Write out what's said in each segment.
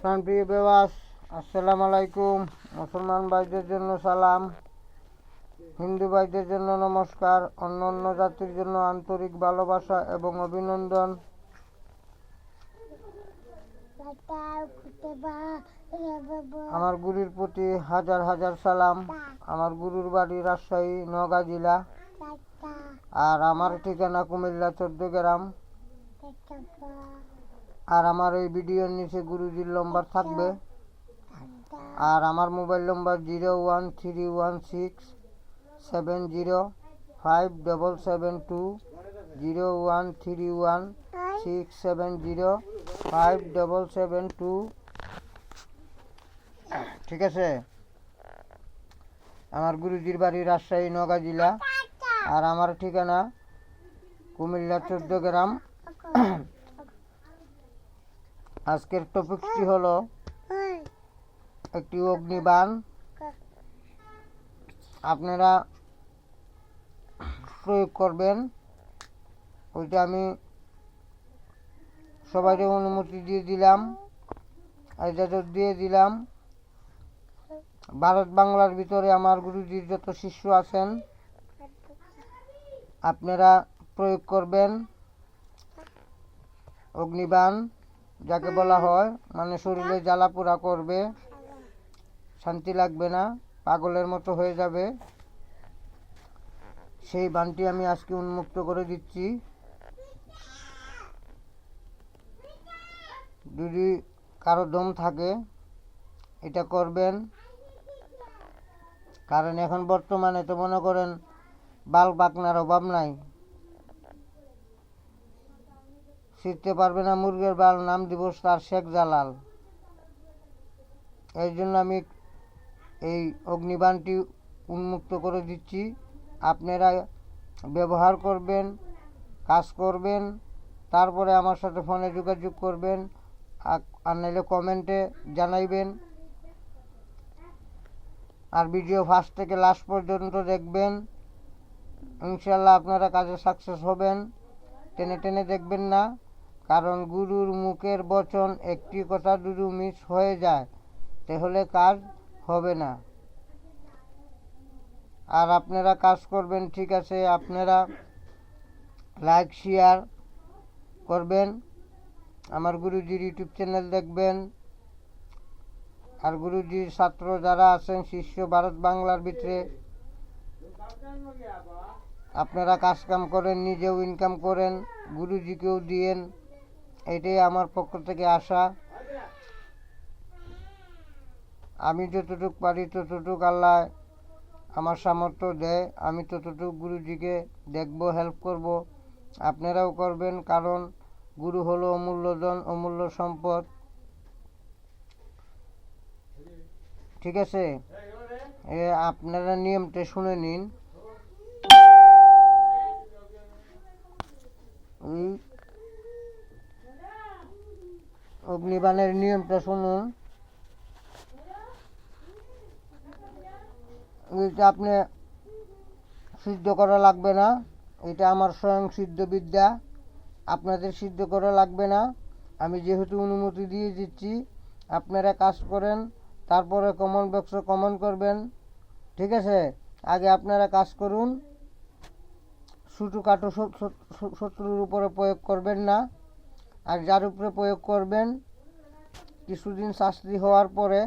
প্রাণপ্রিয় বেওয়াস, আসসালামু আলাইকুম। মুসলমান ভাইদের জন্য সালাম, হিন্দু ভাইদের জন্য নমস্কার, অন্য অন্য জাতির জন্য আন্তরিক ভালোবাসা এবং অভিনন্দন। আমার গুরুর প্রতি হাজার হাজার সালাম। আমার গুরুর বাড়ি রাজশাহী নওগাঁ জেলা, আর আমার ঠিকানা কুমিল্লা 14 গ্রাম। আর আমার এই ভিডিওর নিচে গুরুজির নম্বর থাকবে, আর আমার মোবাইল নম্বর 01317057772 013167057057772। ঠিক আছে। আমার গুরুজির বাড়ি রাজশাহী নওগাঁ জেলা, আর আমার ঠিকানা কুমিল্লা 14 গ্রাম। আজকের টপিকটি হলো একটি অগ্নিবাণ আপনারা প্রয়োগ করবেন। ওইটা আমি সবাইকে অনুমতি দিয়ে দিলাম, ইজাজত দিয়ে দিলাম। ভারত বাংলার ভিতরে আমার গুরুজির যত শিষ্য আছেন আপনারা প্রয়োগ করবেন। অগ্নিবাণ যাকে বলা হয়, মানে শরীরে জ্বালাপোড়া করবে, শান্তি লাগবে না, পাগলের মতো হয়ে যাবে। সেই বাণটি আমি আজকে উন্মুক্ত করে দিচ্ছি। যদি কারো দম থাকে এটা করবেন, কারণ এখন বর্তমানে তো মনে করেন বাল বাকনার অভাব নাই। শিখতে পারবে না মুরগের বাল, নাম দিব তার শেখ জালাল। এই জন্য আমি এই অগ্নিবাণটি উন্মুক্ত করে দিচ্ছি। আপনারা ব্যবহার করবেন, কাজ করবেন, তারপরে আমার সাথে ফোনে যোগাযোগ করবেন, আর নাইলে কমেন্টে জানাইবেন। আর ভিডিও ফার্স্ট থেকে লাস্ট পর্যন্ত দেখবেন, ইনশাল্লাহ আপনারা কাজে সাকসেস হবেন। টেনে টেনে দেখবেন না, কারণ গুরুর মুখের বচন একটি কথা যদি মিস হয়ে যায় তাহলে কাজ হবে না। আর আপনারা কাজ করবেন, ঠিক আছে। আপনারা লাইক শেয়ার করবেন, আমার গুরুজির ইউটিউব চ্যানেল দেখবেন। আর গুরুজির ছাত্র যারা আছেন, শিষ্য ভারত বাংলার ভিতরে, আপনারা কাজকাম করেন, নিজেও ইনকাম করেন, গুরুজিকেও দিয়েন। এটাই আমার পক্ষ থেকে আশা। আমি যতটুকু পারি ততটুক আল্লাহ আমার সামর্থ্য দেয়, আমি ততটুকু গুরুজিকে দেখব, হেল্প করব। আপনারাও করবেন, কারণ গুরু হলো অমূল্য ধন, অমূল্য সম্পদ। ঠিক আছে। আপনারা নিয়মটা শুনে নিন। এই অগ্নিবাণের নিয়মটা শুনুন। এটা আপনি সিদ্ধ করা লাগবে না, এটা আমার স্বয়ং সিদ্ধ বিদ্যা, আপনাদের সিদ্ধ করা লাগবে না। আমি যেহেতু অনুমতি দিয়ে দিচ্ছি, আপনারা কাজ করেন, তারপরে কমেন্ট বক্সে কমেন্ট করবেন। ঠিক আছে। আগে আপনারা কাজ করুন, ছোটোখাটো শত্রুর উপরে প্রয়োগ করবেন না। আর যার উপরে প্রয়োগ করবেন, কিছুদিন শাস্তি হওয়ার পরে,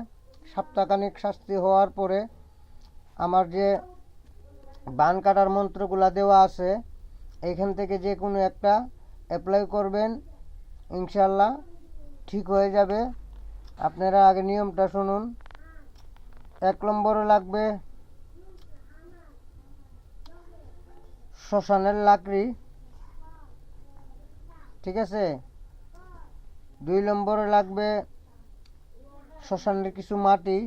সপ্তাহখানিক শাস্তি হওয়ার পরে আমার যে বান কাটার মন্ত্রগুলা দেওয়া আছে, এইখান থেকে যে কোনো একটা অ্যাপ্লাই করবেন, ইনশাল্লাহ ঠিক হয়ে যাবে। আপনারা আগে নিয়মটা শুনুন। 1 নম্বরে লাগবে শ্মশানের লাকড়ি। ঠিক আছে। 2 নম্বরে লাগবে শ্মশানের কিছু মাটি।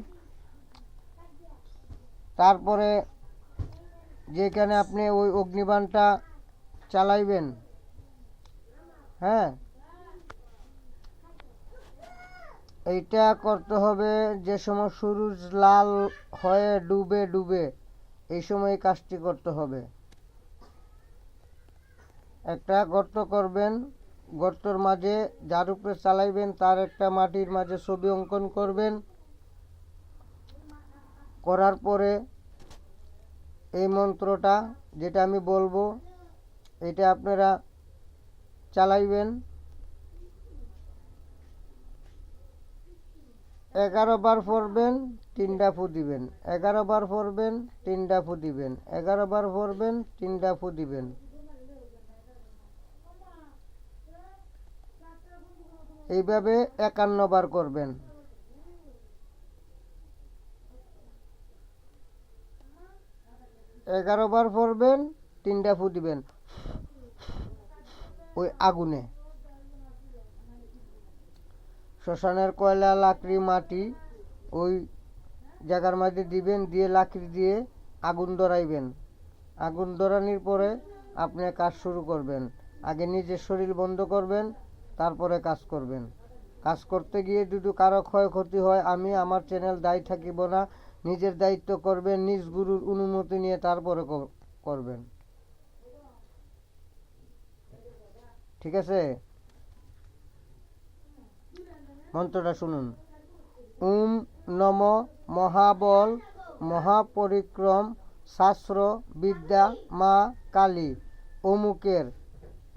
তারপরে যেখানে আপনি ওই অগ্নিবাণটা চালাইবেন, হ্যাঁ, এইটা করতে হবে যে সময় সূর্য লাল হয়ে ডুবে এই সময় কাজটি করতে হবে। একটা গর্ত করবেন, গর্তর মাঝে যার উপরে চালাইবেন তার একটা মাটির মাঝে ছবি অঙ্কন করবেন। করার পরে এই মন্ত্রটা যেটা আমি বলবো এটা আপনারা চালাইবেন। 11 বার পড়বেন, 3টা ফু দিবেন। 11 বার পড়বেন, 3টা ফু দিবেন। 11 বার পড়বেন, 3টা ফু দিবেন। এইভাবে 51 বার করবেন। 11 বার পড়বেন, 3টা ফু দিবেন ওই আগুনে। শ্মশানের কয়লা, লাকড়ি, মাটি ওই জায়গার মধ্যে দিবেন, দিয়ে লাকড়ি দিয়ে আগুন ধরাইবেন। আগুন ধরানোর পরে আপনি কাজ শুরু করবেন। আগে নিজের শরীর বন্ধ করবেন, তারপরে কাজ করবেন। কাজ করতে গিয়ে যদি কারো ক্ষয়ক্ষতি হয় আমি আমার চ্যানেল দায়ী থাকিব না। নিজের দায়িত্ব করবেন, নিজ গুরুর অনুমতি নিয়ে তারপরে করবেন। ঠিক আছে? মন্ত্রটা শুনুন। ওম নম মহাবল মহাপরিক্রম শাস্ত্র বিদ্যা মা কালী অমুকের,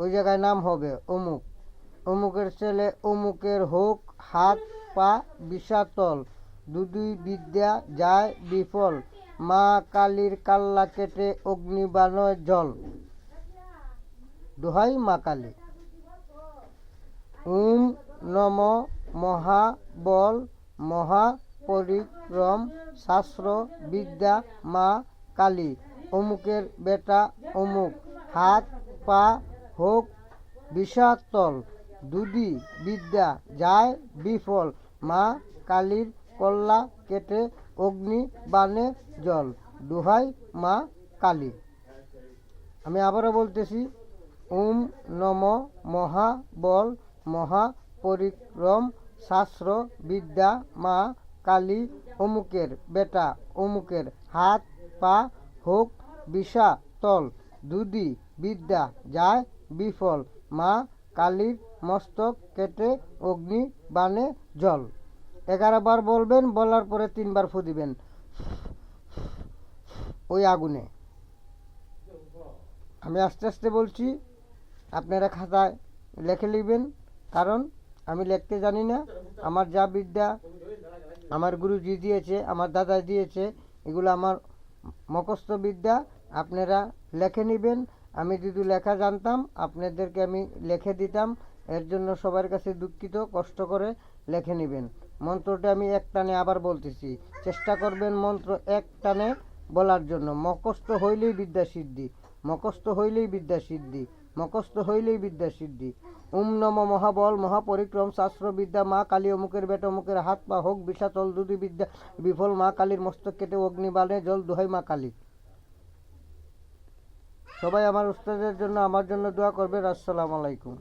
ওই জায়গায় নাম হবে অমুক, অমুকের ছেলে অমুকের হোক হাত পা বিষাতল, দুদুই বিদ্যা যায় বিফল, মা কালীর কাল্লা কেটে অগ্নিবাণয় জল। দোহাই মা কালী। ওম নম মহাবল মহাপরিক্রম শাস্ত্র বিদ্যা মা কালী অমুকের বেটা অমুক হাত পা হোক বিষাতল, দুদি বিদ্যা যায় বিফল, মা কালীর কল্লা কেটে অগ্নি বানে জল। দোহাই মা কালী। আমি আবারও বলতেছি। ওম নম মহাবল মহাপরিক্রম শাস্ত্র বিদ্যা মা কালী অমুকের বেটা অমুকের হাত পা হোক বিষাতল, দুদি বিদ্যা যায় বিফল, মা কালীর মস্তক কেটে অগ্নি বানে জল। 11 বার বলবেন, বলার পরে 3 বার ফু দিবেন ওই আগুনে। আমি আস্তে আস্তে বলছি, আপনারা খাতায় লিখে লিখবেন, কারণ আমি লিখতে জানি না। আমার যা বিদ্যা আমার গুরুজি দিয়েছে, আমার দাদা দিয়েছে, এগুলো আমার মুখস্থ বিদ্যা। আপনারা লিখে নেবেন। আমি যদি লেখা জানতাম আপনাদেরকে আমি লিখে দিতাম। এর জন্য সবার কাছে দুঃখিত, কষ্ট করে লিখে নেবেন। মন্ত্রটা আমি এক টানে আবার বলতেছি, চেষ্টা করবেন মন্ত্র এক টানে বলার জন্য। মুখস্থ হইলেই বিদ্যা সিদ্ধি, মুখস্থ হইলেই বিদ্যা সিদ্ধি, মুখস্থ হইলেই বিদ্যা সিদ্ধি। ওম নম মহাবল মহাপরিক্রম শাস্ত্র বিদ্যা মা কালী অমুকের বেটা অমুকের হাত পা হোক বিষাতল, দুদি বিদ্যা বিফল, মা কালীর মস্তক কেটে অগ্নি বানে জল। দোহাই মা কালী। সবাই আমার উস্তাদের জন্য আমার জন্য দোয়া করবেন। আসসালামু আলাইকুম।